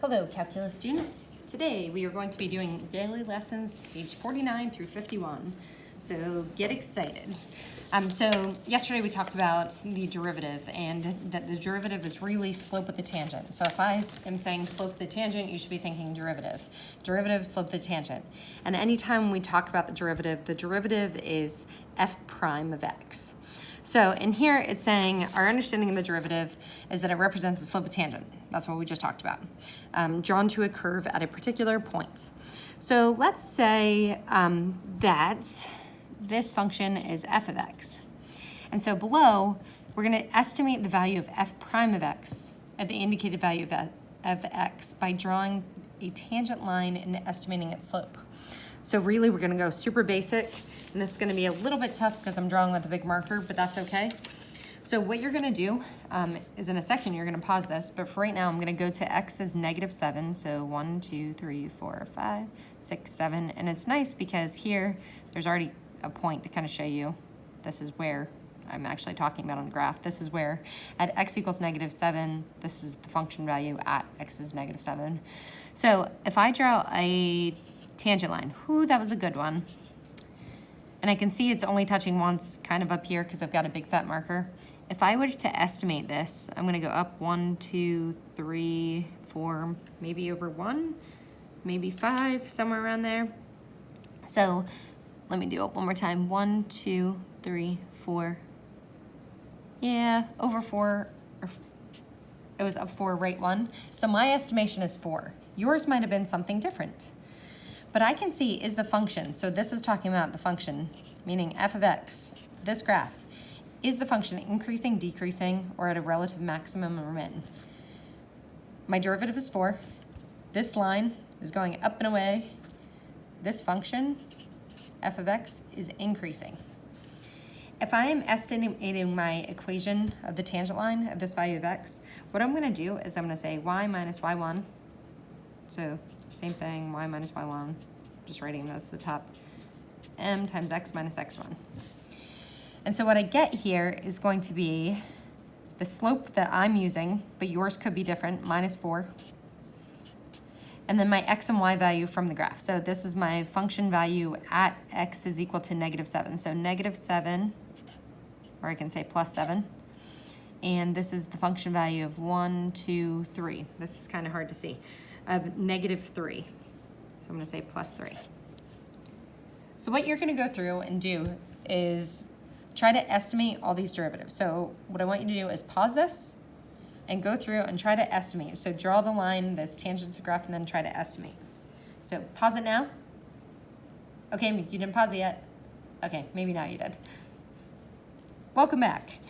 Hello, calculus students. Today we are going to be doing daily lessons, page 49 through 51. So get excited. So yesterday we talked about the derivative and that the derivative is really slope with the tangent. So if I am saying slope with the tangent, you should be thinking derivative. Derivative, slope with the tangent. And anytime we talk about the derivative is f prime of x. So in here, it's saying our understanding of the derivative is that it represents the slope of tangent. That's what we just talked about, drawn to a curve at a particular point. So let's say that this function is f of x. And so below, we're going to estimate the value of f prime of x at the indicated value of x by drawing a tangent line and estimating its slope. So really, we're going to go super basic. And this is going to be a little bit tough because I'm drawing with a big marker, but that's okay. So what you're going to do is in a second, you're going to pause this. But for right now, I'm going to go to x is -7. So 1, 2, 3, 4, 5, 6, 7. And it's nice because here, there's already a point to kind of show you this is where I'm actually talking about on the graph. This is where at x equals -7, this is the function value at x is -7. So if I draw a tangent line, that was a good one. And I can see it's only touching once kind of up here because I've got a big fat marker. If I were to estimate this, I'm going to go up 1, 2, 3, 4, maybe over 1, maybe 5, somewhere around there. So let me do it one more time. 1, 2, 3, 4. Yeah, over 4. It was up 4, right 1. So my estimation is 4. Yours might have been something different. But I can see is the function, so this is talking about the function, meaning f of x, this graph, is the function increasing, decreasing, or at a relative maximum or min? My derivative is 4. This line is going up and away. This function, f of x, is increasing. If I am estimating my equation of the tangent line of this value of x, what I'm going to do is I'm going to say y minus y1, so same thing, y minus y1, just writing this at the top, m times x minus x1. And so what I get here is going to be the slope that I'm using, but yours could be different, -4. And then my x and y value from the graph. So this is my function value at x is equal to -7. So -7, or I can say +7. And this is the function value of 1, 2, 3. This is kind of hard to see. Of -3. So I'm going to say +3. So what you're going to go through and do is try to estimate all these derivatives. So what I want you to do is pause this and go through and try to estimate. So draw the line that's tangent to the graph and then try to estimate. So pause it now. Okay, you didn't pause it yet. Okay, maybe now you did. Welcome back.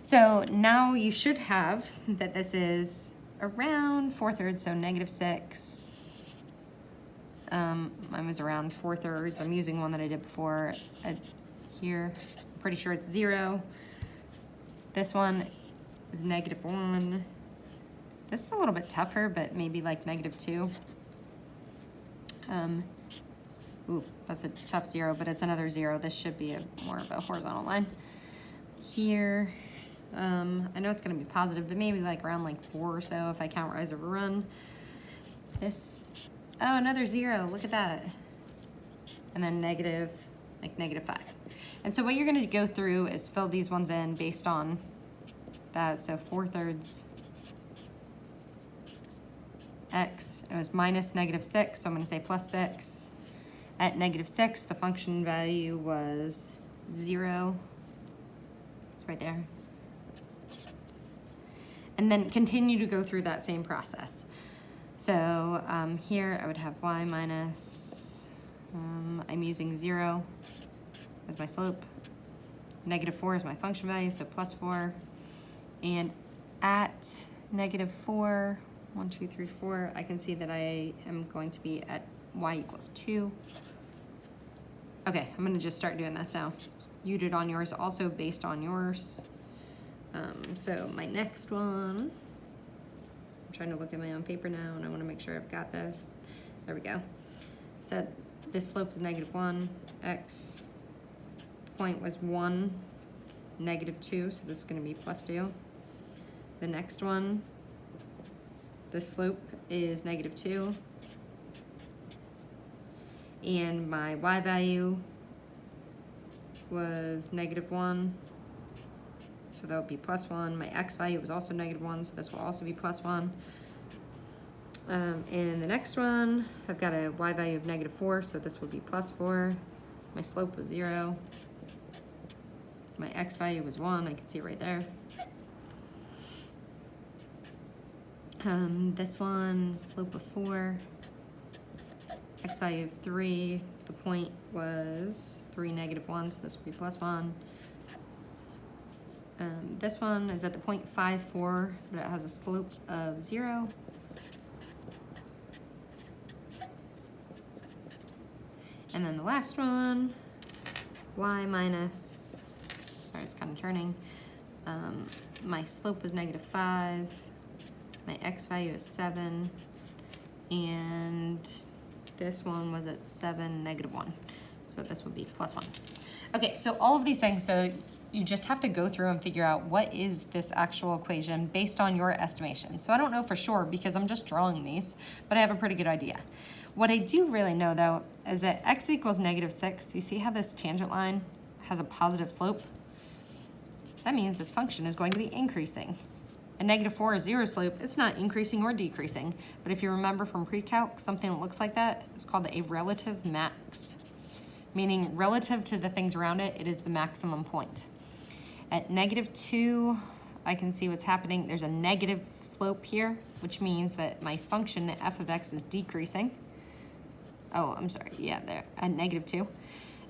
So now you should have that this is around 4/3, so -6. Mine was around 4/3. I'm using one that I did before here. I'm pretty sure it's 0. This one is -1. This is a little bit tougher, but maybe like -2. That's a tough 0, but it's another 0. This should be more of a horizontal line. Here, I know it's going to be positive, but maybe like around like 4 or so if I count rise over run. This, oh, another 0. Look at that. And then -5. And so what you're going to go through is fill these ones in based on that. So 4/3 x. It was -6, so I'm going to say +6. At -6, the function value was 0. It's right there. And then continue to go through that same process. So here I would have y minus, I'm using 0 as my slope. -4 is my function value, so +4. And at -4, 1, 2, 3, 4, I can see that I am going to be at y equals 2. Okay, I'm going to just start doing this now. You did on yours, also based on yours. So my next one, I'm trying to look at my own paper now and I want to make sure I've got this. There we go. So this slope is -1, x point was 1, -2, so this is going to be +2. The next one, the slope is -2. And my y value was -1. So that would be +1. My x value was also -1, so this will also be +1. And the next one, I've got a y value of -4, so this would be +4. My slope was 0. My x value was 1, I can see it right there. This one, slope of 4, x value of 3, the point was 3, -1, so this would be +1. This one is at the point 5,4, but it has a slope of 0. And then the last one, y minus, sorry, it's kind of turning. My slope was -5, my x value is 7, and this one was at 7, -1. So this would be +1. Okay, so all of these things, so you just have to go through and figure out what is this actual equation based on your estimation. So I don't know for sure because I'm just drawing these, but I have a pretty good idea. What I do really know though is that x equals -6. You see how this tangent line has a positive slope? That means this function is going to be increasing. A -4 is 0 slope, it's not increasing or decreasing. But if you remember from pre-calc, something that looks like that is called a relative max. Meaning relative to the things around it, it is the maximum point. At -2, I can see what's happening. There's a negative slope here, which means that my function f of x is decreasing. Oh, I'm sorry, yeah, there, at -2.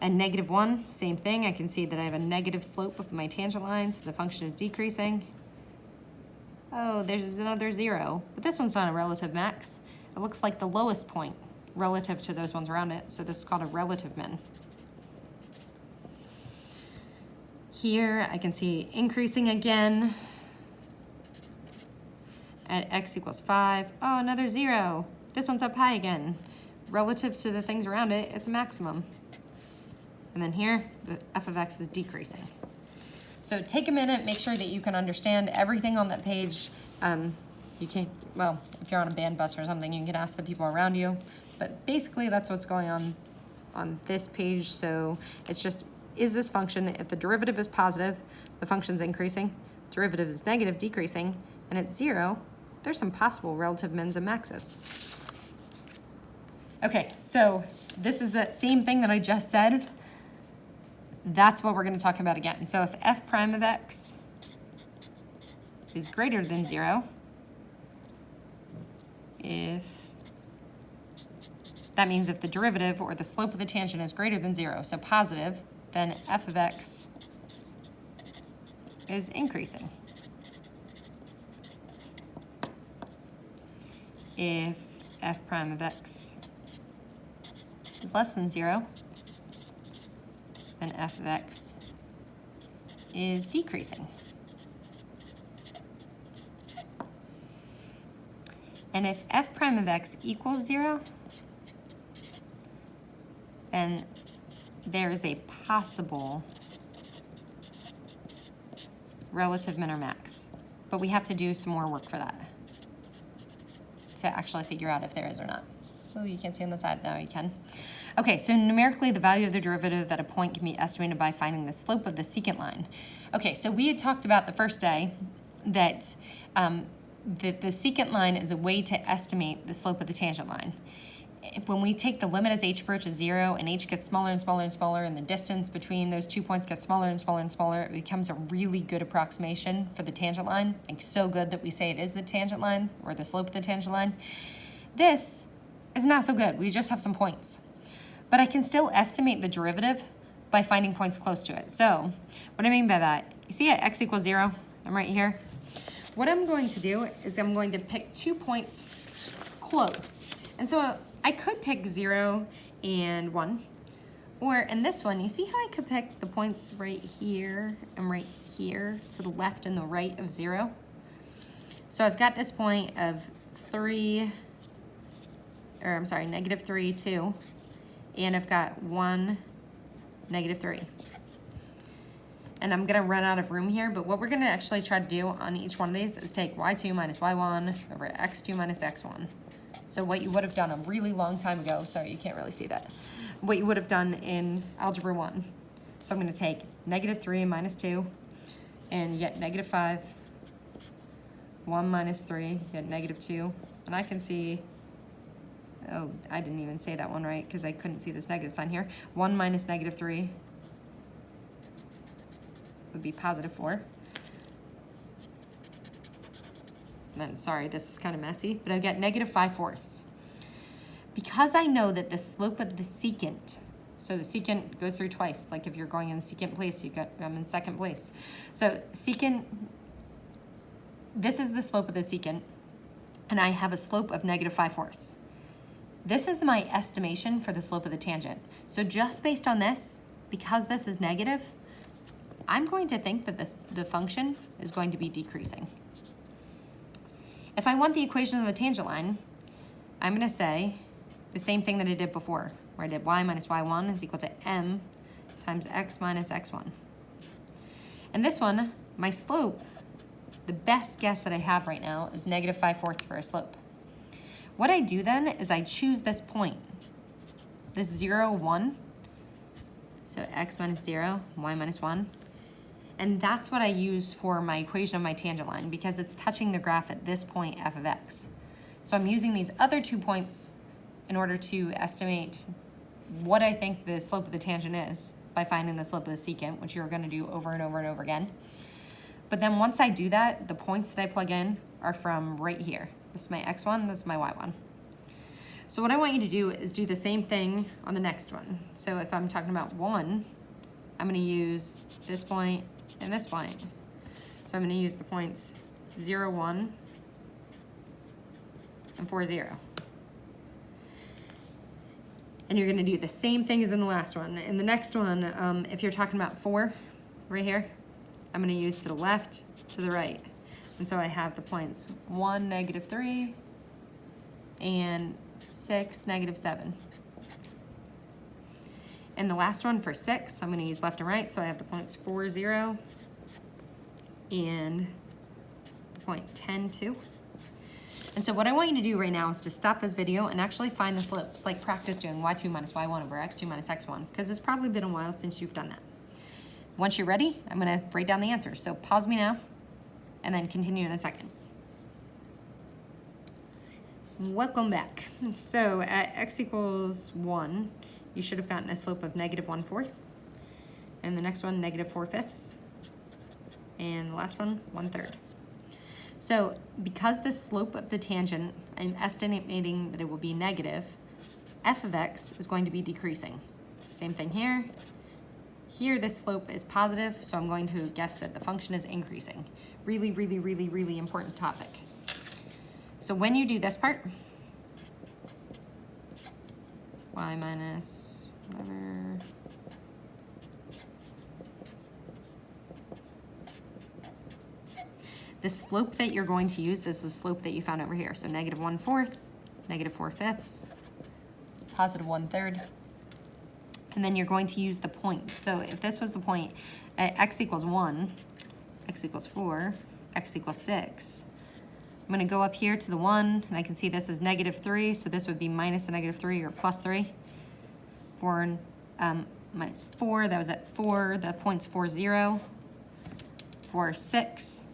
At -1, same thing. I can see that I have a negative slope of my tangent line, so the function is decreasing. Oh, there's another 0, but this one's not a relative max. It looks like the lowest point relative to those ones around it, so this is called a relative min. Here, I can see increasing again at x equals 5. Oh, another 0. This one's up high again. Relative to the things around it, it's a maximum. And then here, the f of x is decreasing. So take a minute, make sure that you can understand everything on that page. You can, well, if you're on a band bus or something, you can ask the people around you. But basically, that's what's going on this page. So it's just, is this function, if the derivative is positive, the function's increasing, derivative is negative, decreasing, and at 0, there's some possible relative mins and maxes. Okay, so this is that same thing that I just said. That's what we're going to talk about again. So if f prime of x is greater than 0, that means if the derivative or the slope of the tangent is greater than 0, so positive, then f of x is increasing. If f prime of x is less than 0, then f of x is decreasing. And if f prime of x equals 0, then there is a possible relative min or max. But we have to do some more work for that to actually figure out if there is or not. Oh, you can't see on the side. No, you can. Okay, so numerically, the value of the derivative at a point can be estimated by finding the slope of the secant line. Okay, so we had talked about the first day that the secant line is a way to estimate the slope of the tangent line. When we take the limit as h approaches 0 and h gets smaller and smaller and smaller and the distance between those 2 points gets smaller and smaller and smaller, it becomes a really good approximation for the tangent line. Like so good that we say it is the tangent line or the slope of the tangent line. This is not so good. We just have some points. But I can still estimate the derivative by finding points close to it. So what I mean by that, you see at x equals 0, I'm right here. What I'm going to do is I'm going to pick 2 points close. And so I could pick 0 and 1. Or in this one, you see how I could pick the points right here and right here to the left and the right of 0? So I've got this point of -3, 2. And I've got 1, -3. and I'm gonna run out of room here, but what we're gonna actually try to do on each one of these is take y2 minus y1 over x2 minus x1. So what you would have done a really long time ago, sorry, you can't really see that, what you would have done in Algebra 1. So I'm gonna take -3 minus 2, and you get -5, 1 minus 3, you get -2, and I can see, oh, I didn't even say that one right because I couldn't see this negative sign here. 1 minus -3 would be +4. And then, sorry, this is kind of messy, but I get -5/4. Because I know that the slope of the secant, so the secant goes through twice, like if you're going in secant place, I'm in second place. So secant, this is the slope of the secant, and I have a slope of -5/4. This is my estimation for the slope of the tangent. So just based on this, because this is negative, I'm going to think that the function is going to be decreasing. If I want the equation of the tangent line, I'm going to say the same thing that I did before, where I did y minus y1 is equal to m times x minus x1. And this one, my slope, the best guess that I have right now is -5/4 for a slope. What I do then is I choose this point, this 0, 1, so x minus 0, y minus 1, and that's what I use for my equation of my tangent line because it's touching the graph at this point, f of x. So I'm using these other 2 points in order to estimate what I think the slope of the tangent is by finding the slope of the secant, which you're going to do over and over and over again. But then once I do that, the points that I plug in are from right here. This is my x1, this is my y1. So what I want you to do is do the same thing on the next one. So if I'm talking about 1, I'm going to use this point and this point. So I'm going to use the points 0, 1, and 4, 0. And you're going to do the same thing as in the last one. In the next one, if you're talking about 4, right here, I'm going to use to the left, to the right. And so I have the points 1, -3, and 6, -7. And the last one for 6, I'm going to use left and right. So I have the points 4, 0, and the point 10, 2. And so what I want you to do right now is to stop this video and actually find the slopes, like practice doing y2 minus y1 over x2 minus x1, because it's probably been a while since you've done that. Once you're ready, I'm going to write down the answers. So pause me now, and then continue in a second. Welcome back. So at x equals 1, you should have gotten a slope of -1/4, and the next one -4/5, and the last one 1/3. So because the slope of the tangent, I'm estimating that it will be negative, f of x is going to be decreasing. Same thing here. Here this slope is positive, so I'm going to guess that the function is increasing. Really, really, really, really important topic. So when you do this part, y minus whatever, the slope that you're going to use, this is the slope that you found over here. So -1/4, -4/5, +1/3. And then you're going to use the point. So if this was the point at x equals 1, x equals 4, x equals 6, I'm going to go up here to the 1, and I can see this is -3, so this would be minus a -3 or +3. 4 minus 4, that was at 4, the point's 4, 0. 4, 6.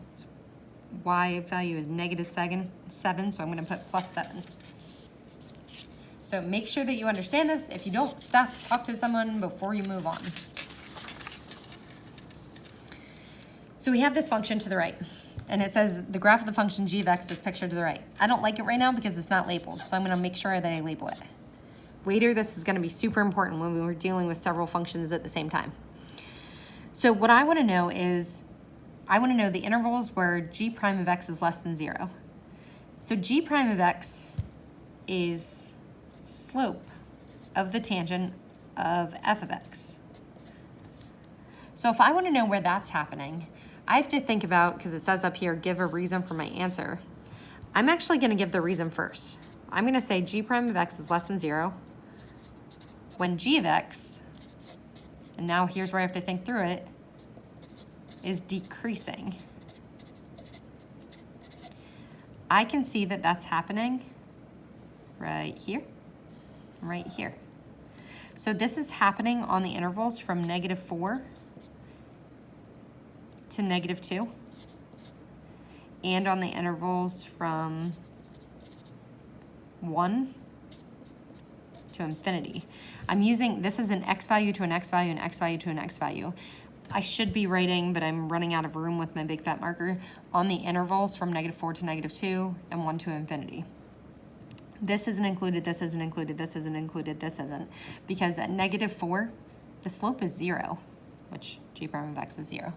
Y value is -7, so I'm going to put +7. So make sure that you understand this. If you don't, stop, talk to someone before you move on. So we have this function to the right, and it says the graph of the function g of x is pictured to the right. I don't like it right now because it's not labeled, so I'm going to make sure that I label it. Later, this is going to be super important when we're dealing with several functions at the same time. So what I want to know is, I want to know the intervals where g prime of x is less than 0. So g prime of x is slope of the tangent of f of x. So if I want to know where that's happening, I have to think about, because it says up here, give a reason for my answer. I'm actually going to give the reason first. I'm going to say g prime of x is less than 0 when g of x, and now here's where I have to think through it, is decreasing. I can see that that's happening right here, right here. So this is happening on the intervals from -4 to -2, and on the intervals from 1 to infinity. I'm using, this is an x value to an x value, an x value to an x value. I should be writing, but I'm running out of room with my big fat marker, on the intervals from -4 to -2 and 1 to infinity. This isn't included, this isn't included, this isn't included, this isn't. Because at -4, the slope is 0, which g prime of x is 0.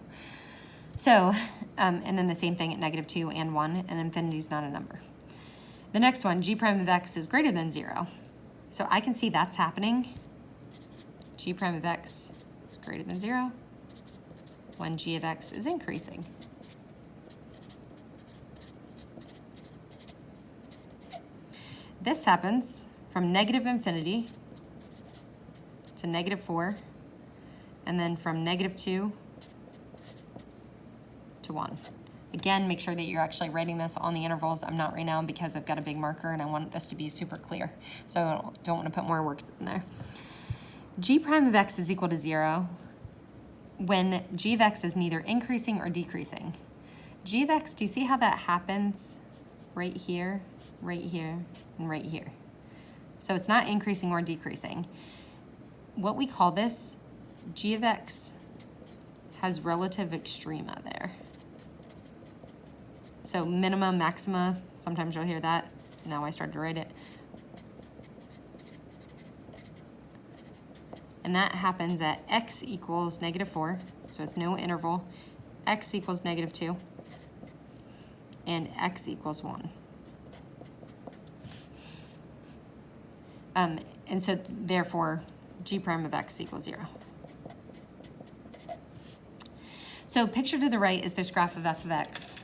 So, and then the same thing at -2 and 1, and infinity is not a number. The next one, g prime of x is greater than 0. So I can see that's happening. G prime of x is greater than 0 when g of x is increasing. This happens from -infinity to -4, and then from -2 to 1. Again, make sure that you're actually writing this on the intervals. I'm not right now because I've got a big marker and I want this to be super clear. So I don't want to put more work in there. G prime of x is equal to 0 when g of x is neither increasing or decreasing. G of x, do you see how that happens right here, and right here? So it's not increasing or decreasing. What we call this, g of x has relative extrema there. So minima, maxima, sometimes you'll hear that. Now I started to write it. And that happens at x equals -4, so it's no interval, x equals -2, and x equals 1. And so therefore, g prime of x equals 0. So picture to the right is this graph of f of x.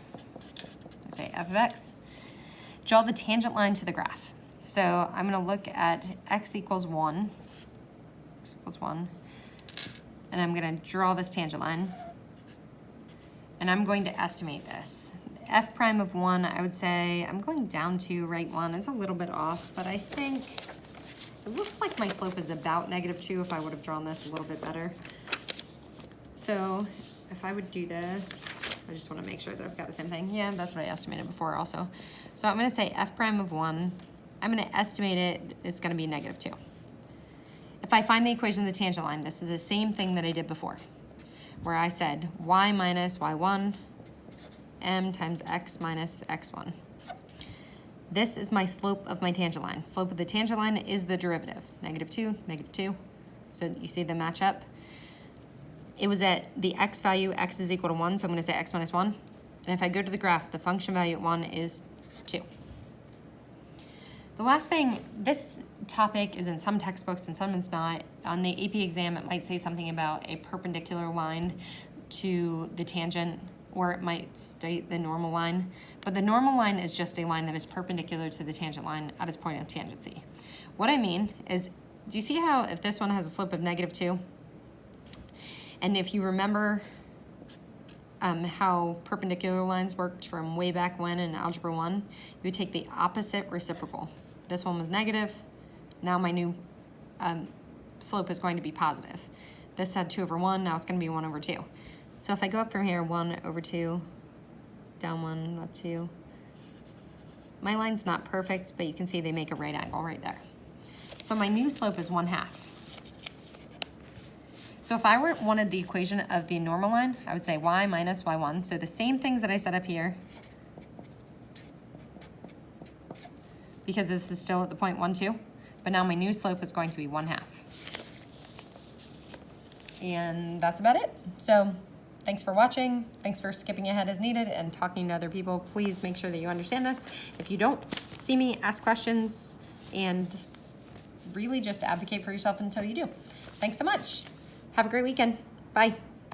I say f of x. Draw the tangent line to the graph. So I'm going to look at x equals 1. X equals 1. And I'm going to draw this tangent line. And I'm going to estimate this. F prime of 1, I would say, I'm going down to right 1. It's a little bit off, but I think it looks like my slope is about -2 if I would have drawn this a little bit better. So if I would do this, I just want to make sure that I've got the same thing. Yeah, that's what I estimated before also. So I'm going to say f prime of 1. I'm going to estimate it, it's going to be -2. If I find the equation of the tangent line, this is the same thing that I did before, where I said y minus y1 m times x minus x1. This is my slope of my tangent line. Slope of the tangent line is the derivative, -2, -2. So you see them match up. It was at the x value, x is equal to 1, so I'm going to say x minus 1. And if I go to the graph, the function value at 1 is 2. The last thing, this topic is in some textbooks and some it's not. On the AP exam, it might say something about a perpendicular line to the tangent, or it might state the normal line. But the normal line is just a line that is perpendicular to the tangent line at its point of tangency. What I mean is, do you see how if this one has a slope of -2, and if you remember how perpendicular lines worked from way back when in Algebra 1, you would take the opposite reciprocal. This one was negative. Now my new slope is going to be positive. This had 2 over 1. Now it's going to be 1 over 2. So if I go up from here, 1 over 2, down 1, up 2. My line's not perfect, but you can see they make a right angle right there. So my new slope is 1/2. So if I wanted the equation of the normal line, I would say y minus y1. So the same things that I set up here, because this is still at the point 1, 2, but now my new slope is going to be 1/2. And that's about it. So thanks for watching. Thanks for skipping ahead as needed and talking to other people. Please make sure that you understand this. If you don't see me, ask questions and really just advocate for yourself until you do. Thanks so much. Have a great weekend. Bye.